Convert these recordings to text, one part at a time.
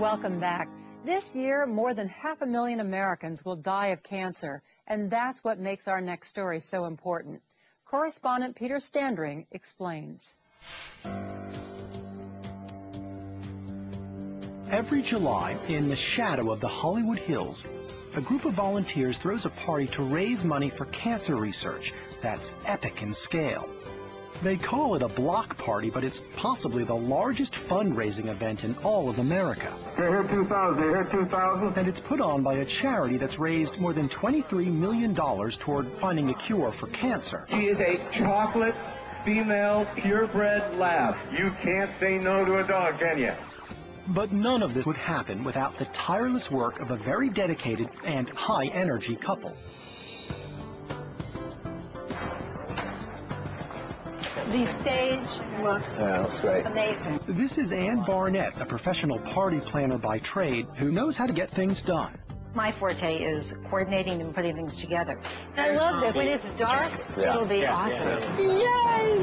Welcome back. This year, more than 500,000 Americans will die of cancer, and that's what makes our next story so important. Correspondent Peter Standring explains. Every July, in the shadow of the Hollywood Hills, a group of volunteers throws a party to raise money for cancer research that's epic in scale. They call it a block party, but it's possibly the largest fundraising event in all of America. They hit 2,000, they hit 2,000. And it's put on by a charity that's raised more than $23 million toward finding a cure for cancer. She is a chocolate female purebred lab. You can't say no to a dog, can you? But none of this would happen without the tireless work of a very dedicated and high-energy couple. The stage looks great. amazing. This is Ann Barnett, a professional party planner by trade who knows how to get things done. My forte is coordinating and putting things together. I love this. When it's dark, it'll be awesome. Yay!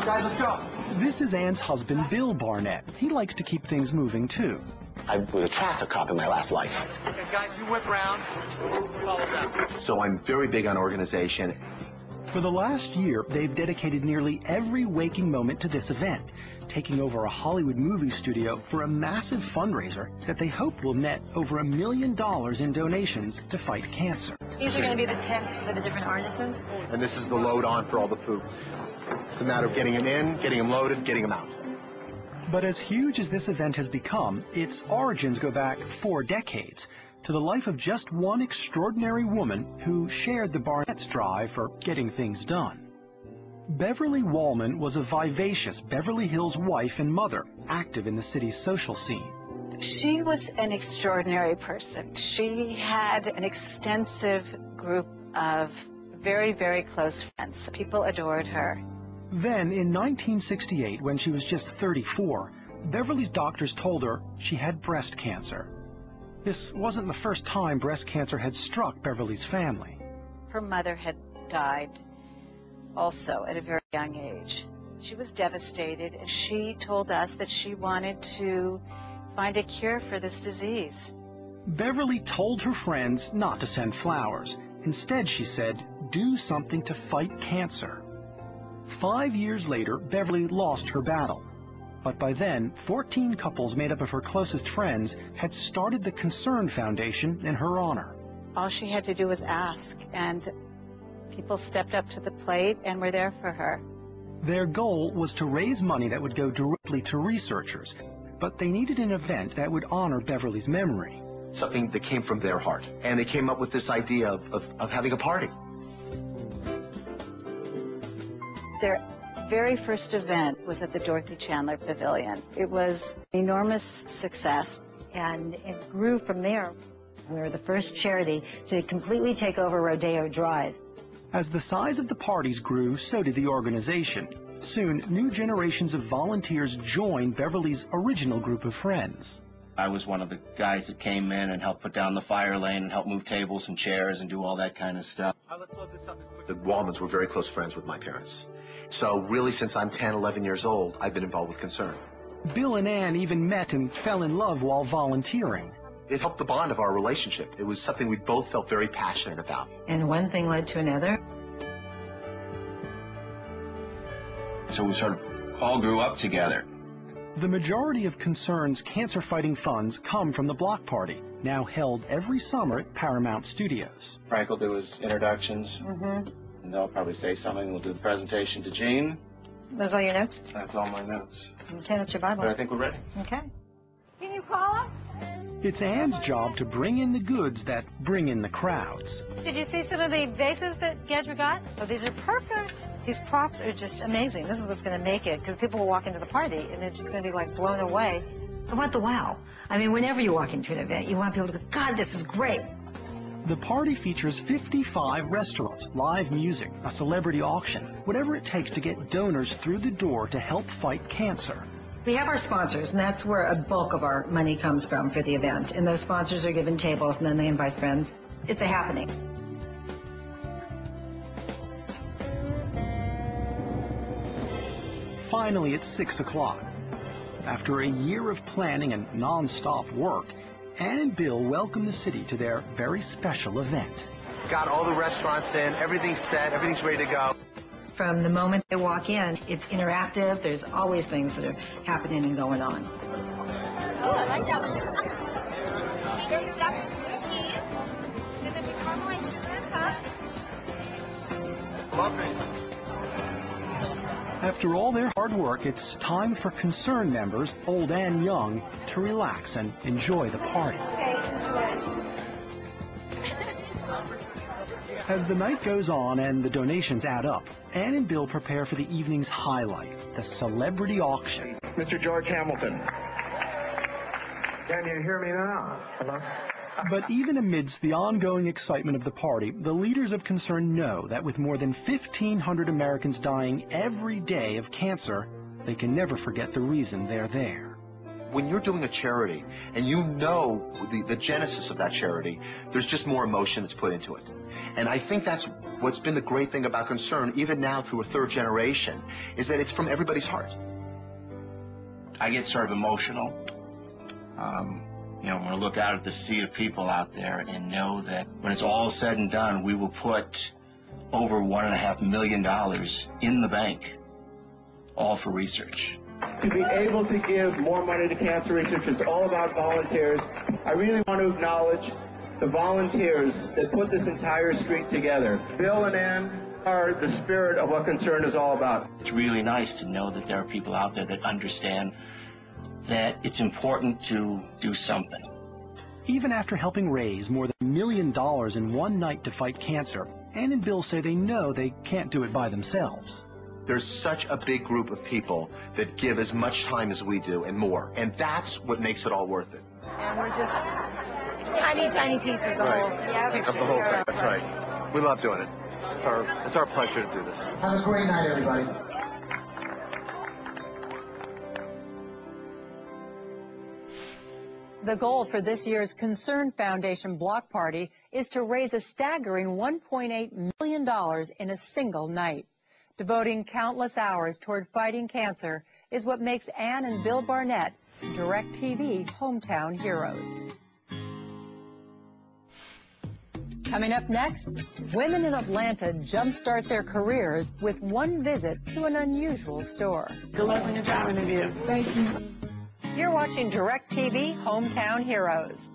Guys, let's go. This is Ann's husband, Bill Barnett. He likes to keep things moving, too. I was a traffic cop in my last life. Okay, guys, you whip around. Follow them. So I'm very big on organization. For the last year, they've dedicated nearly every waking moment to this event, taking over a Hollywood movie studio for a massive fundraiser that they hope will net over $1 million in donations to fight cancer. These are going to be the tents for the different artisans. And this is the load on for all the food. It's a matter of getting them in, getting them loaded, getting them out. But as huge as this event has become, its origins go back 4 decades to the life of just one extraordinary woman who shared the Barnett's drive for getting things done. Beverly Wallman was a vivacious Beverly Hills wife and mother, active in the city's social scene. She was an extraordinary person. She had an extensive group of very, very close friends. People adored her. Then, in 1968, when she was just 34, Beverly's doctors told her she had breast cancer. This wasn't the first time breast cancer had struck Beverly's family. Her mother had died also at a very young age. She was devastated, and she told us that she wanted to find a cure for this disease. Beverly told her friends not to send flowers. Instead, she said, do something to fight cancer. 5 years later, Beverly lost her battle. But by then, 14 couples made up of her closest friends had started the Concern Foundation in her honor. All she had to do was ask, and people stepped up to the plate and were there for her. Their goal was to raise money that would go directly to researchers, but they needed an event that would honor Beverly's memory. Something that came from their heart. And they came up with this idea of having a party. Their very first event was at the Dorothy Chandler Pavilion. It was an enormous success, and it grew from there. We were the first charity to completely take over Rodeo Drive. As the size of the parties grew, so did the organization. Soon, new generations of volunteers joined Beverly's original group of friends. I was one of the guys that came in and helped put down the fire lane and help move tables and chairs and do all that kind of stuff. The Wallmans were very close friends with my parents. So really, since I'm 10, 11 years old, I've been involved with Concern. Bill and Ann even met and fell in love while volunteering. It helped the bond of our relationship. It was something we both felt very passionate about. And one thing led to another. So we sort of all grew up together. The majority of Concern's cancer-fighting funds come from the block party, now held every summer at Paramount Studios. Frank will do his introductions, and they'll probably say something. We'll do the presentation to Jean. Those all your notes? That's all my notes. Okay, that's your Bible. But I think we're ready. Okay. Can you call us? It's Ann's job to bring in the goods that bring in the crowds. Did you see some of the vases that Gedra got? Oh, these are perfect. These props are just amazing. This is what's going to make it, because people will walk into the party, and they're just going to be, like, blown away. I want the wow. I mean, whenever you walk into an event, you want people to go, God, this is great. The party features 55 restaurants, live music, a celebrity auction, whatever it takes to get donors through the door to help fight cancer. We have our sponsors, and that's where a bulk of our money comes from for the event. And those sponsors are given tables, and then they invite friends. It's a happening. Finally, it's 6 o'clock. After a year of planning and non-stop work, Ann and Bill welcome the city to their very special event. Got all the restaurants in, everything's set, everything's ready to go. From the moment they walk in, it's interactive. There's always things that are happening and going on. Oh, I like that one. There's a black blue cheese. And then we caramelize sugar on top. Love it. After all their hard work, it's time for concerned members, old and young, to relax and enjoy the party. Okay, enjoy. As the night goes on and the donations add up, Ann and Bill prepare for the evening's highlight, the celebrity auction. Mr. George Hamilton. Can you hear me now? Hello? But even amidst the ongoing excitement of the party, the leaders of concern know that with more than 1,500 Americans dying every day of cancer, they can never forget the reason they're there. When you're doing a charity and you know the genesis of that charity, there's just more emotion that's put into it. And I think that's what's been the great thing about Concern, even now through a third generation, is that it's from everybody's heart. I get sort of emotional. When I look out at the sea of people out there and know that when it's all said and done, we will put over $1.5 million in the bank, all for research. To be able to give more money to cancer research, it's all about volunteers. I really want to acknowledge the volunteers that put this entire street together. Bill and Ann are the spirit of what Concern is all about. It's really nice to know that there are people out there that understand that it's important to do something. Even after helping raise more than $1 million in one night to fight cancer, Ann and Bill say they know they can't do it by themselves. There's such a big group of people that give as much time as we do and more, and that's what makes it all worth it. And we're just tiny, tiny pieces of the whole picture. Of the whole thing, that's right. We love doing it. It's our pleasure to do this. Have a great night, everybody. The goal for this year's Concern Foundation block party is to raise a staggering $1.8 million in a single night. Devoting countless hours toward fighting cancer is what makes Ann and Bill Barnett DirecTV hometown heroes. Coming up next, women in Atlanta jumpstart their careers with one visit to an unusual store. Good luck on your job interview. Thank you. You're watching DirecTV Hometown Heroes.